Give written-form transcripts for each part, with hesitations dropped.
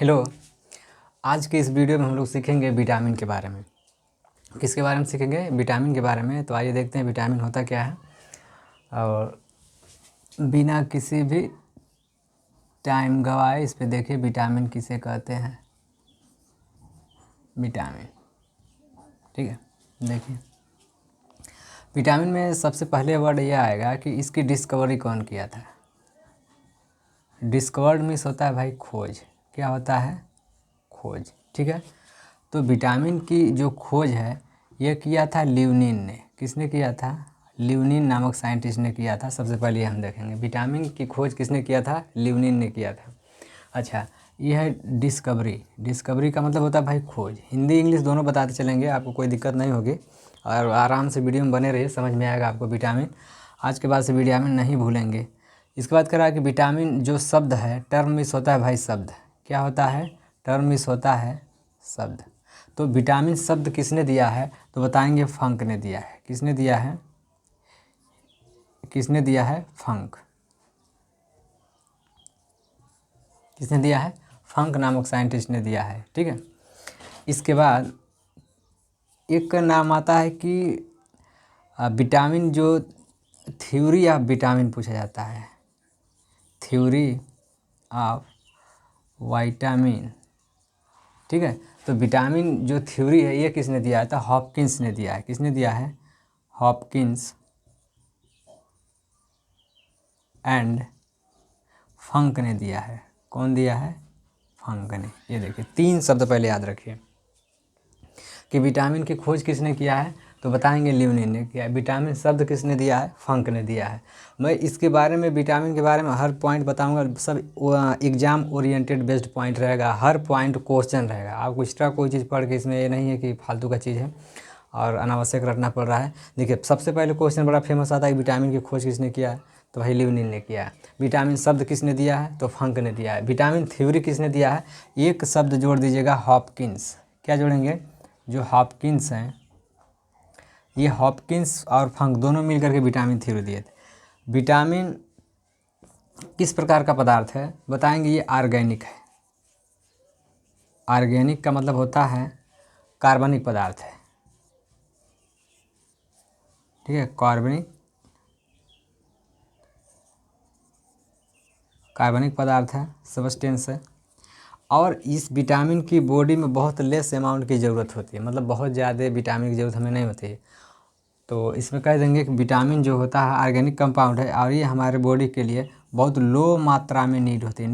Hello. आज के इस वीडियो में हम लोग सीखेंगे विटामिन के बारे में। किसके बारे में सीखेंगे? विटामिन के बारे में। तो आइए देखते हैं विटामिन होता क्या है, और बिना किसी भी टाइम गवाए इस पे देखिए विटामिन किसे कहते हैं। विटामिन, ठीक है। देखिए विटामिन में सबसे पहले वर्ड ये आएगा कि इसकी डिस्कवरी कौन किया था। डिस्कवर्ड मीन्स होता है भाई खोज। क्या होता है? खोज, ठीक है। तो विटामिन की जो खोज है ये किया था लियोनिन ने। किसने किया था? लियोनिन नामक साइंटिस्ट ने किया था। सबसे पहले हम देखेंगे विटामिन की खोज किसने किया था? लियोनिन ने किया था। अच्छा, ये है डिस्कवरी। डिस्कवरी का मतलब होता है भाई खोज। हिंदी इंग्लिश दोनों बताते चलेंगे, आपको कोई दिक्कत नहीं होगी और आराम से वीडियो में बने रहिए, समझ में आएगा आपको विटामिन। आज के बाद से विटामिन नहीं भूलेंगे। इसके बाद करा कि विटामिन जो शब्द है, टर्म मिस होता है भाई शब्द। क्या होता है? टर्म मिस होता है शब्द। तो विटामिन शब्द किसने दिया है? तो बताएंगे फंक ने दिया है। किसने दिया है? किसने दिया है? फंक। किसने दिया है? फंक नामक साइंटिस्ट ने दिया है, ठीक है। इसके बाद एक का नाम आता है कि विटामिन जो थ्योरी ऑफ विटामिन पूछा जाता है। थ्योरी ऑफ विटामिन, ठीक है। तो विटामिन जो थ्योरी है ये किसने दिया है? तो हॉपकिंस ने दिया है। किसने दिया है? हॉपकिंस एंड फंक ने दिया है। कौन दिया है? फंक ने। ये देखिए तीन शब्द पहले याद रखिए कि विटामिन की खोज किसने किया है, तो बताएंगे लियोनिन ने किया है। विटामिन शब्द किसने दिया है? फंक ने दिया है। मैं इसके बारे में विटामिन के बारे में हर पॉइंट बताऊंगा। सब एग्जाम ओरिएंटेड बेस्ड पॉइंट रहेगा। हर पॉइंट क्वेश्चन रहेगा। आपको एक्स्ट्रा कोई चीज़ पढ़ के इसमें ये नहीं है कि फालतू का चीज़ है और अनावश्यक रटना पड़ रहा है। देखिए सबसे पहले क्वेश्चन बड़ा फेमस आता है कि विटामिन की खोज किसने किया है, तो भाई लियोनिन ने किया है। विटामिन शब्द किसने दिया है? तो फंक ने दिया है। विटामिन थ्योरी किसने दिया है? एक शब्द जोड़ दीजिएगा, हॉपकिंस। क्या जोड़ेंगे? जो हॉपकिंस हैं, ये हॉपकिंस और फंक दोनों मिलकर के विटामिन थ्योरी दिए थे। विटामिन किस प्रकार का पदार्थ है बताएंगे? ये ऑर्गेनिक है। ऑर्गेनिक का मतलब होता है कार्बनिक पदार्थ है, ठीक है। कार्बनिक पदार्थ है, सब्सटेंस है। और इस विटामिन की बॉडी में बहुत लेस अमाउंट की ज़रूरत होती है, मतलब बहुत ज़्यादा विटामिन की ज़रूरत हमें नहीं होती है। तो इसमें कह देंगे कि विटामिन जो होता है ऑर्गेनिक कंपाउंड है और ये हमारे बॉडी के लिए बहुत लो मात्रा में नीड होती है।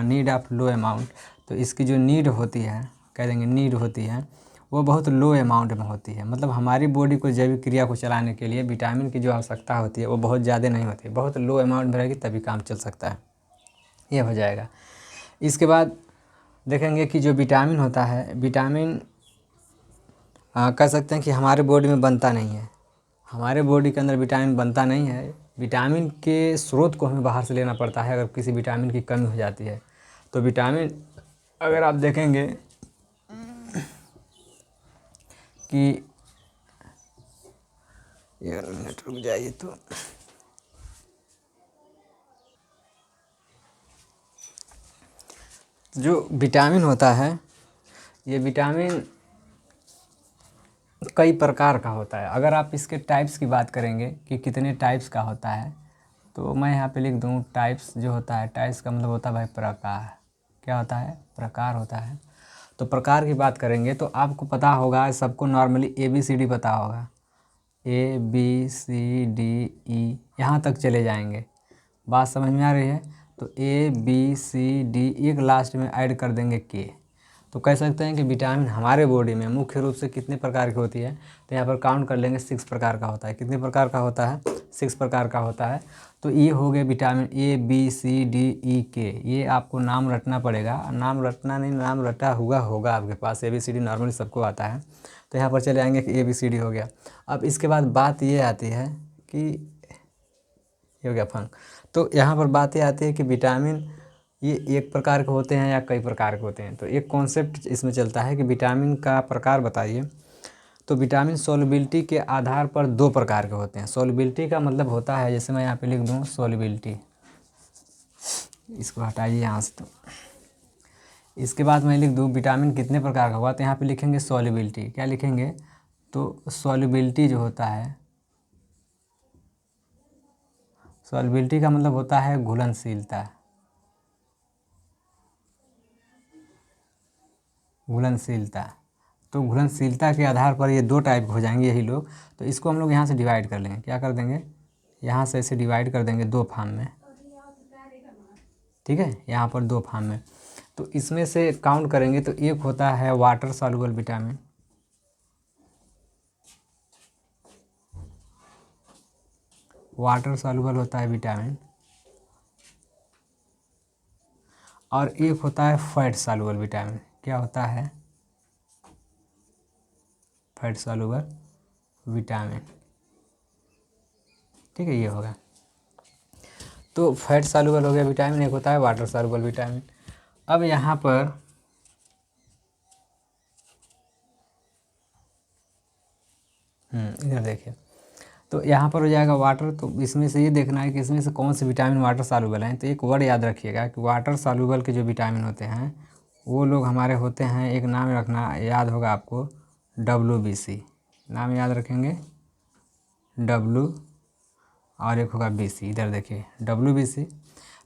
Need of low amount. तो इसकी जो नीड होती है, कह देंगे नीड होती है, वो बहुत लो अमाउंट में होती है। मतलब हमारी बॉडी को जैविक क्रिया को चलाने के लिए विटामिन की जो आवश्यकता होती है वो बहुत ज़्यादा नहीं होती है, बहुत लो अमाउंट में रहेगी तभी काम चल सकता है। ये हो जाएगा। इसके बाद देखेंगे कि जो विटामिन होता है, विटामिन कह सकते हैं कि हमारे बॉडी में बनता नहीं है। हमारे बॉडी के अंदर विटामिन बनता नहीं है। विटामिन के स्रोत को हमें बाहर से लेना पड़ता है अगर किसी विटामिन की कमी हो जाती है। तो विटामिन अगर आप देखेंगे कि ये मिनट रुक जाइए, तो जो विटामिन होता है, ये विटामिन कई प्रकार का होता है। अगर आप इसके टाइप्स की बात करेंगे कि कितने टाइप्स का होता है, तो मैं यहाँ पे लिख दूँ टाइप्स। जो होता है, टाइप्स का मतलब होता है भाई प्रकार। क्या होता है? प्रकार होता है। तो प्रकार की बात करेंगे तो आपको पता होगा, सबको नॉर्मली ABCD पता होगा। ABCD, यहाँ तक चले जाएंगे। बात समझ में आ रही है? तो ABCD एक लास्ट में ऐड कर देंगे K। तो कह सकते हैं कि विटामिन हमारे बॉडी में मुख्य रूप से कितने प्रकार की होती है, तो यहाँ पर काउंट कर लेंगे 6 प्रकार का होता है। कितने प्रकार का होता है? 6 प्रकार का होता है। तो ये हो गए विटामिन ABCDEK। ये आपको नाम रटना पड़ेगा। नाम रटना नहीं, नाम रटा हुआ होगा आपके पास। ABCD नॉर्मली सबको आता है। तो यहाँ पर चले आएंगे कि ABCD हो गया। अब इसके बाद बात ये आती है कि ये हो गया फंक। तो यहाँ पर बात ये आती है कि विटामिन ये एक प्रकार के होते हैं या कई प्रकार के होते हैं। तो एक कॉन्सेप्ट इसमें चलता है कि विटामिन का प्रकार बताइए। तो विटामिन सोलबिलिटी के आधार पर 2 प्रकार के होते हैं। सोलबिलिटी का मतलब होता है, जैसे मैं यहाँ पे लिख दूँ सोलबिलिटी, इसको हटाइए यहाँ से। तो इसके बाद मैं लिख दूँ विटामिन कितने प्रकार का होगा, तो यहाँ पे लिखेंगे सॉल्युबिलिटी। क्या लिखेंगे, तो सॉल्युबिलिटी जो होता है, सॉल्युबिलिटी का मतलब होता है घुलनशीलता, घुलनशीलता। तो घुलनशीलता के आधार पर ये दो टाइप हो जाएंगे यही लोग। तो इसको हम लोग यहाँ से डिवाइड कर लेंगे। क्या कर देंगे, यहाँ से ऐसे डिवाइड कर देंगे दो फार्म में, ठीक है, यहाँ पर दो फार्म में। तो इसमें से काउंट करेंगे तो एक होता है water soluble vitamin, water soluble होता है विटामिन, और एक होता है फैट सॉल्युबल विटामिन। क्या होता है, फैट सॉल्युबल विटामिन, ठीक है, ये होगा। तो फैट सॉल्युबल हो गया विटामिन, एक होता है वाटर सॉल्युबल विटामिन। अब यहाँ पर इधर देखिए, तो यहाँ पर हो जाएगा वाटर। तो इसमें से ये देखना है कि इसमें से कौन से विटामिन वाटर सॉल्युबल हैं। तो एक वर्ड याद रखिएगा कि वाटर सॉल्युबल के जो विटामिन होते हैं वो लोग हमारे होते हैं, एक नाम रखना याद होगा आपको, WBC, नाम याद रखेंगे, W और एक होगा BC। इधर देखिए WBC।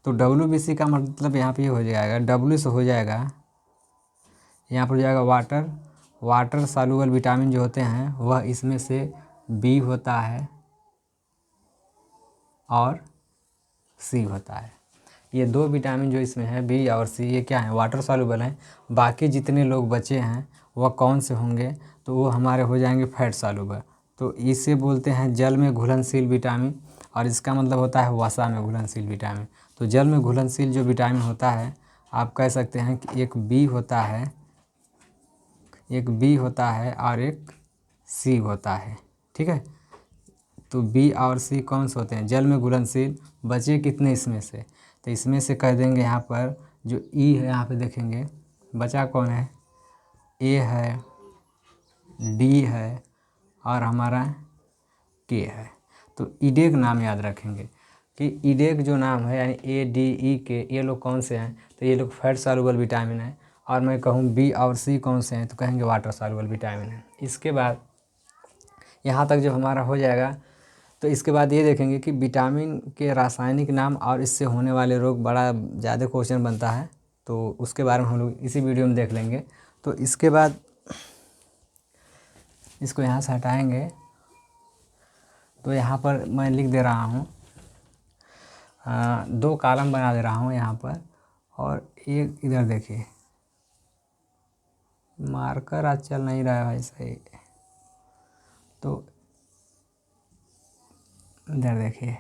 तो WBC का मतलब यहाँ पे हो जाएगा, W से हो जाएगा, यहाँ पर हो जाएगा वाटर, वाटर सॉल्युबल विटामिन जो होते हैं वह इसमें से B होता है और C होता है। ये दो विटामिन जो इसमें है B और C, ये क्या है, वाटर सॉल्युबल हैं। बाकी जितने लोग बचे हैं वह कौन से होंगे, तो वो हमारे हो जाएंगे फैट सॉल्युबल। तो इसे बोलते हैं जल में घुलनशील विटामिन, और इसका मतलब होता है वसा में घुलनशील विटामिन। तो जल में घुलनशील जो विटामिन होता है, आप कह सकते हैं कि एक B होता है, एक B होता है और एक C होता है, ठीक है। तो B और C कौन से होते हैं, जल में घुलनशील। बचे कितने इसमें से, तो इसमें से कह देंगे यहाँ पर जो E है, यहाँ पे देखेंगे बचा कौन है, A है, D है और हमारा K है। तो ईडेक नाम याद रखेंगे कि ईडेक जो नाम है यानी ADEK, ये लोग कौन से हैं, तो ये लोग फैट सॉल्युबल विटामिन है। और मैं कहूँ B और C कौन से हैं, तो कहेंगे वाटर सॉल्युबल विटामिन है। इसके बाद यहाँ तक जो हमारा हो जाएगा, तो इसके बाद ये देखेंगे कि विटामिन के रासायनिक नाम और इससे होने वाले रोग, बड़ा ज़्यादा क्वेश्चन बनता है, तो उसके बारे में हम लोग इसी वीडियो में देख लेंगे। तो इसके बाद इसको यहाँ से हटाएंगे, तो यहाँ पर मैं लिख दे रहा हूँ, दो कॉलम बना दे रहा हूँ यहाँ पर, और एक इधर देखिए, मार्कर आज चल नहीं रहा है भाई सही, तो इधर देखिए,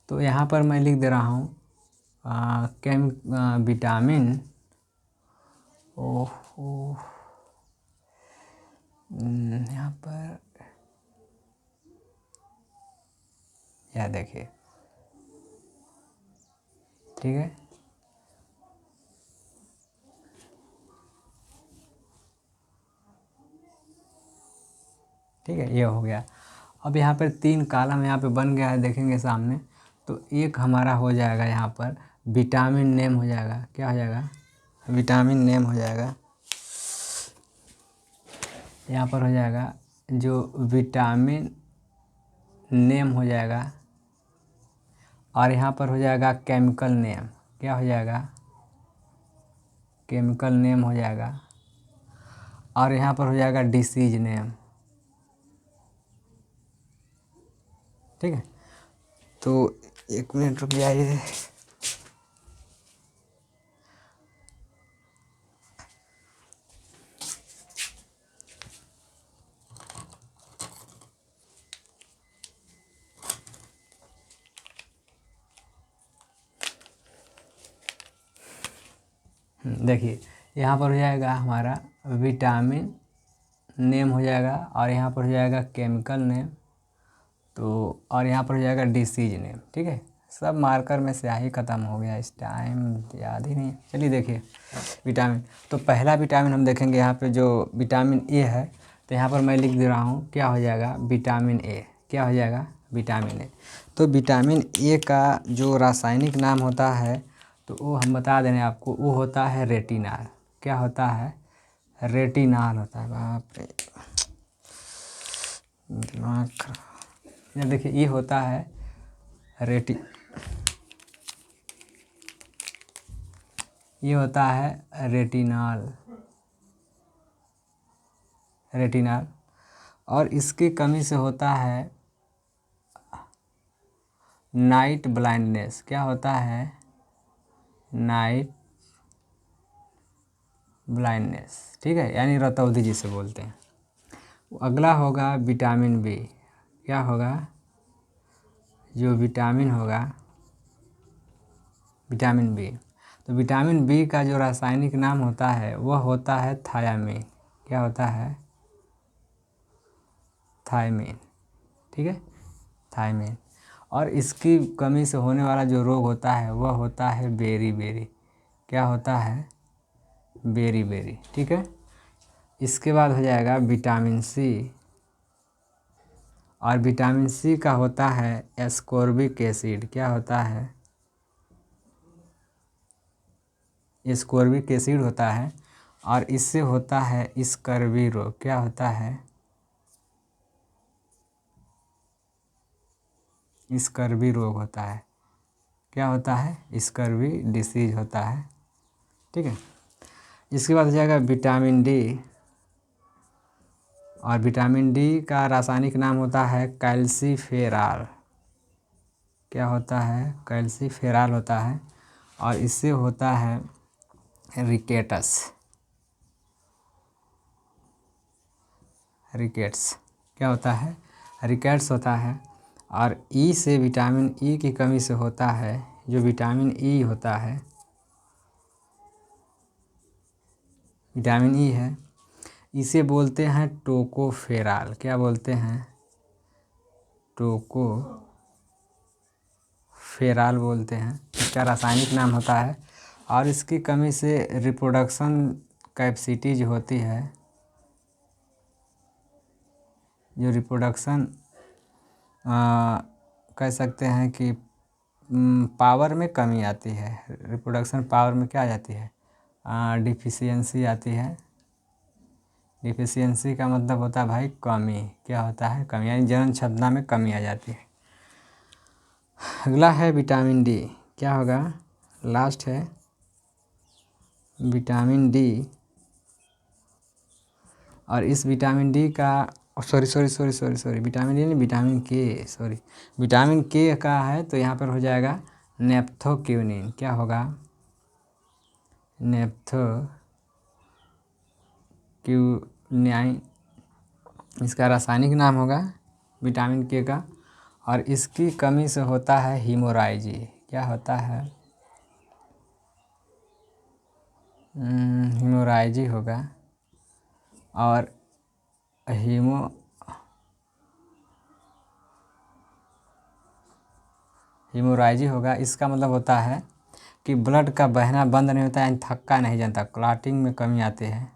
तो यहाँ पर मैं लिख दे रहा हूँ विटामिन, ओहो यहाँ पर यह देखिए, ठीक है, ठीक है, ये हो गया। अब यहाँ पर तीन कॉलम यहाँ पे बन गया है, देखेंगे सामने। तो एक हमारा हो जाएगा यहाँ पर विटामिन नेम हो जाएगा, क्या हो जाएगा, विटामिन नेम हो जाएगा। यहाँ पर हो जाएगा जो विटामिन नेम हो जाएगा, और यहाँ पर हो जाएगा केमिकल नेम, क्या हो जाएगा, केमिकल नेम हो जाएगा। और यहाँ पर हो जाएगा डिसीज नेम, ठीक है। तो एक मिनट रुक जाइए, देखिए यहाँ पर हो जाएगा हमारा विटामिन नेम हो जाएगा, और यहाँ पर हो जाएगा केमिकल नेम, तो और यहाँ पर हो जाएगा डिसीज नेम, ठीक है। सब मार्कर में स्याही ख़त्म हो गया, इस टाइम याद ही नहीं। चलिए देखिए विटामिन, तो पहला विटामिन हम देखेंगे यहाँ पे जो विटामिन ए है, तो यहाँ पर मैं लिख दे रहा हूँ, क्या हो जाएगा, विटामिन ए, क्या हो जाएगा, विटामिन ए। तो विटामिन ए का जो रासायनिक नाम होता है, तो वो हम बता दे रहे हैं आपको, वो होता है रेटिनाल। क्या होता है? रेटिनाल होता है। बाप रे, दिमाग खराब। ये देखिए, ये होता है ये होता है रेटिनाल। और इसकी कमी से होता है नाइट ब्लाइंडनेस। क्या होता है? Night blindness. ठीक है, यानी रतौंधी जिसे बोलते हैं। अगला होगा विटामिन बी। क्या होगा? जो विटामिन होगा, विटामिन बी। तो विटामिन बी का जो रासायनिक नाम होता है वह होता है थायामीन। क्या होता है? थायमीन। ठीक है, थायमीन। और इसकी कमी से होने वाला जो रोग होता है वह होता है बेरी। क्या होता है? बेरी। ठीक है। इसके बाद हो जाएगा विटामिन सी। और विटामिन सी का होता है एस्कोर्बिक एसिड। क्या होता है? एस्कोर्बिक एसिड होता है। और इससे होता है स्कर्वी रोग। क्या होता है? स्कर्वी रोग होता है। क्या होता है? स्कर्वी डिसीज होता है। ठीक है। इसके बाद हो जाएगा विटामिन डी। और विटामिन डी का रासायनिक नाम होता है कैल्सीफेराल। क्या होता है? कैल्सीफेराल होता है। और इससे होता है रिकेट्स। क्या होता है? रिकेट्स होता है। और ई से विटामिन ई की कमी से होता है, जो विटामिन ई होता है, विटामिन ई है, इसे बोलते हैं टोकोफेराल। क्या बोलते हैं? टोकोफेराल बोलते हैं। इसका रासायनिक नाम होता है। और इसकी कमी से रिप्रोडक्शन कैपेसिटी जो होती है, जो रिप्रोडक्शन कह सकते हैं कि पावर में कमी आती है। रिप्रोडक्शन पावर में क्या आ जाती है? डिफिशियंसी आती है। डिफिशियंसी का मतलब होता है भाई कमी। क्या होता है? कमी, यानी जनन क्षमता में कमी आ जाती है। अगला है विटामिन डी। क्या होगा? लास्ट है विटामिन डी। और इस विटामिन डी का सॉरी विटामिन डी नहीं, विटामिन के, सॉरी विटामिन के का है, तो यहाँ पर हो जाएगा नेप्थोक्यूनिन। क्या होगा? नेप्थोक्यूनाइन। इसका रासायनिक नाम होगा विटामिन के का। और इसकी कमी से होता है हीमोराइजी। क्या होता है? हीमोराइजी होगा। और हीमोराइजी होगा। इसका मतलब होता है कि ब्लड का बहना बंद नहीं होता है, थक्का नहीं जानता, क्लॉटिंग में कमी आती है।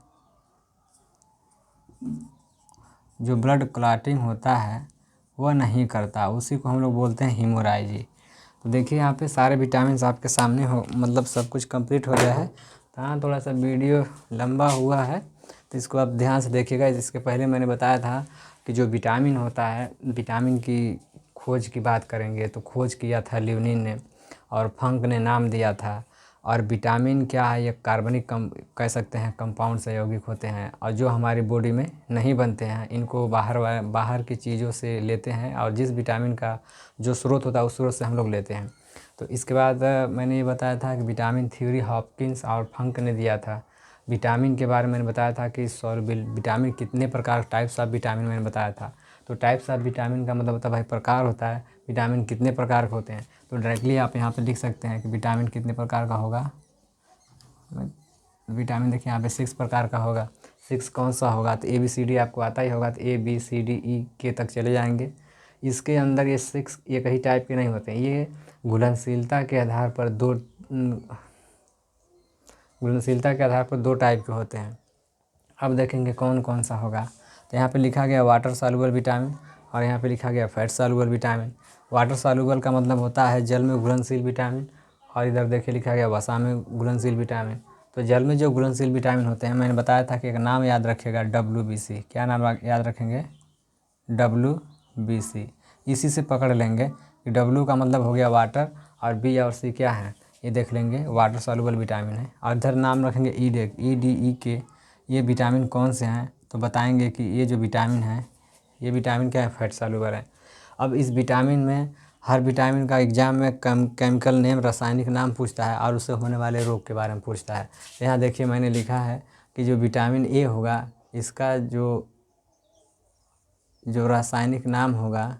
जो ब्लड क्लॉटिंग होता है वह नहीं करता, उसी को हम लोग बोलते हैं हीमोराइजी। तो देखिए यहाँ पे सारे विटामिन आपके सामने हो, मतलब सब कुछ कंप्लीट हो गया है। तो हाँ, थोड़ा सा वीडियो लंबा हुआ है, तो इसको आप ध्यान से देखिएगा। इसके पहले मैंने बताया था कि जो विटामिन होता है, विटामिन की खोज की बात करेंगे तो खोज किया था लियोनिन ने, और फंक ने नाम दिया था। और विटामिन क्या है? ये कार्बनिक कह सकते हैं कंपाउंड से यौगिक होते हैं, और जो हमारी बॉडी में नहीं बनते हैं, इनको बाहर की चीज़ों से लेते हैं। और जिस विटामिन का जो स्रोत होता है उस स्रोत से हम लोग लेते हैं। तो इसके बाद मैंने ये बताया था कि विटामिन थ्योरी हॉपकिंस और फंक ने दिया था। विटामिन के बारे में मैंने बताया था कि सॉल्युबल विटामिन कितने प्रकार, टाइप्स ऑफ विटामिन मैंने बताया था। तो टाइप्स ऑफ विटामिन का मतलब होता है भाई प्रकार होता है, विटामिन कितने प्रकार के होते हैं। तो डायरेक्टली आप यहाँ पे लिख सकते हैं कि विटामिन कितने प्रकार का होगा। विटामिन देखिए यहाँ पे 6 प्रकार का होगा। 6 कौन सा होगा? तो ABCD आपको आता ही होगा, तो ABCDE के तक चले जाएंगे। इसके अंदर ये 6 एक ही टाइप के नहीं होते हैं, ये घुलनशीलता के आधार पर दो टाइप के होते हैं। अब देखेंगे कौन कौन सा होगा। तो यहाँ पे लिखा गया वाटर सॉल्युबल विटामिन, और यहाँ पे लिखा गया fat soluble vitamin. Water soluble का मतलब होता है जल में घुलनशील विटामिन, और इधर देखिए लिखा गया वसा में घुलनशील विटामिन। तो जल में जो घुलनशील विटामिन होते हैं, मैंने बताया था कि एक नाम याद रखिएगा WBC। क्या नाम याद रखेंगे? WBC। इसी से पकड़ लेंगे कि W का मतलब हो गया वाटर और B और C क्या है, ये देख लेंगे वाटर सॉल्युबल विटामिन है। और इधर नाम रखेंगे EDE ये विटामिन कौन से हैं, तो बताएंगे कि ये जो विटामिन है ये विटामिन क्या है, फैट सॉल्युबल है। अब इस विटामिन में हर विटामिन का एग्जाम में केमिकल नेम, रासायनिक नाम पूछता है और उससे होने वाले रोग के बारे में पूछता है। यहाँ देखिए मैंने लिखा है कि जो विटामिन ए होगा इसका जो रासायनिक नाम होगा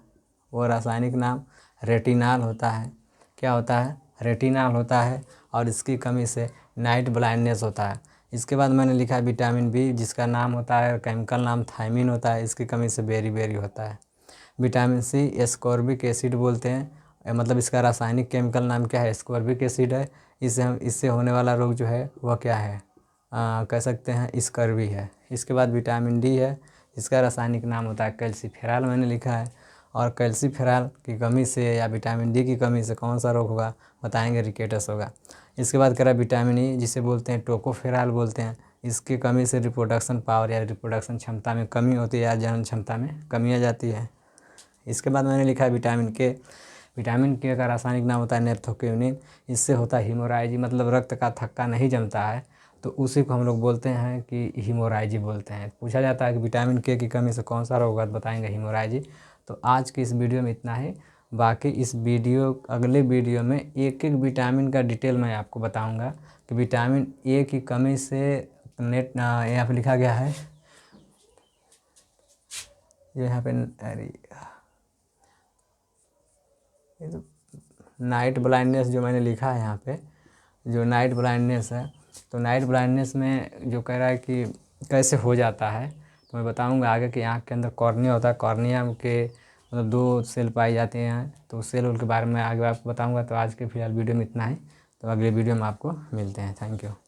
वो रासायनिक नाम रेटिनॉल होता है। क्या होता है? रेटिनॉल होता है। और इसकी कमी से नाइट ब्लाइंडनेस होता है। इसके बाद मैंने लिखा है विटामिन बी जिसका नाम होता है, केमिकल नाम थायमिन होता है, इसकी कमी से बेरी होता है। विटामिन सी एस्कॉर्बिक एसिड बोलते हैं, मतलब इसका रासायनिक केमिकल नाम क्या है, एस्कॉर्बिक एसिड है। इससे होने वाला रोग जो है वह क्या है, कह सकते हैं स्कर्वी है। इसके बाद विटामिन डी है, इसका रासायनिक नाम होता है कैल्सीफेरॉल, मैंने लिखा है। और कैल्सीफेरॉल की कमी से या विटामिन डी की कमी से कौन सा रोग होगा, बताएंगे रिकेटस होगा। इसके बाद करा विटामिन ई जिसे बोलते हैं टोकोफेरॉल बोलते हैं, इसकी कमी से रिप्रोडक्शन पावर या रिप्रोडक्शन क्षमता में कमी होती है या जनन क्षमता में कमी आ जाती है। इसके बाद मैंने लिखा है विटामिन के का रासायनिक नाम होता है नेप्थोक्यूनिन, इससे होता है हीमोराइजी, मतलब रक्त का थक्का नहीं जमता है, तो उसी को हम लोग बोलते हैं कि हीमोराइजी बोलते हैं। पूछा जाता है कि विटामिन के की कमी से कौन सा रोग होगा, तो बताएंगे हीमोराइजी। तो आज की इस वीडियो में इतना ही। बाकी इस अगले वीडियो में एक एक विटामिन का डिटेल मैं आपको बताऊँगा कि विटामिन ए की कमी से यहाँ पे लिखा गया है, यहाँ पे अरे ये तो नाइट ब्लाइंडनेस जो मैंने लिखा है यहाँ पे, जो नाइट ब्लाइंडनेस है, तो नाइट ब्लाइंडनेस में जो कह रहा है कि कैसे हो जाता है, तो मैं बताऊंगा आगे कि आँख के अंदर कॉर्निया होता है, कॉर्निया के मतलब 2 सेल पाई जाते हैं, तो सेल के बारे में आगे आपको बताऊंगा। तो आज के फिलहाल वीडियो में इतना ही, तो अगले वीडियो में आपको मिलते हैं। Thank you.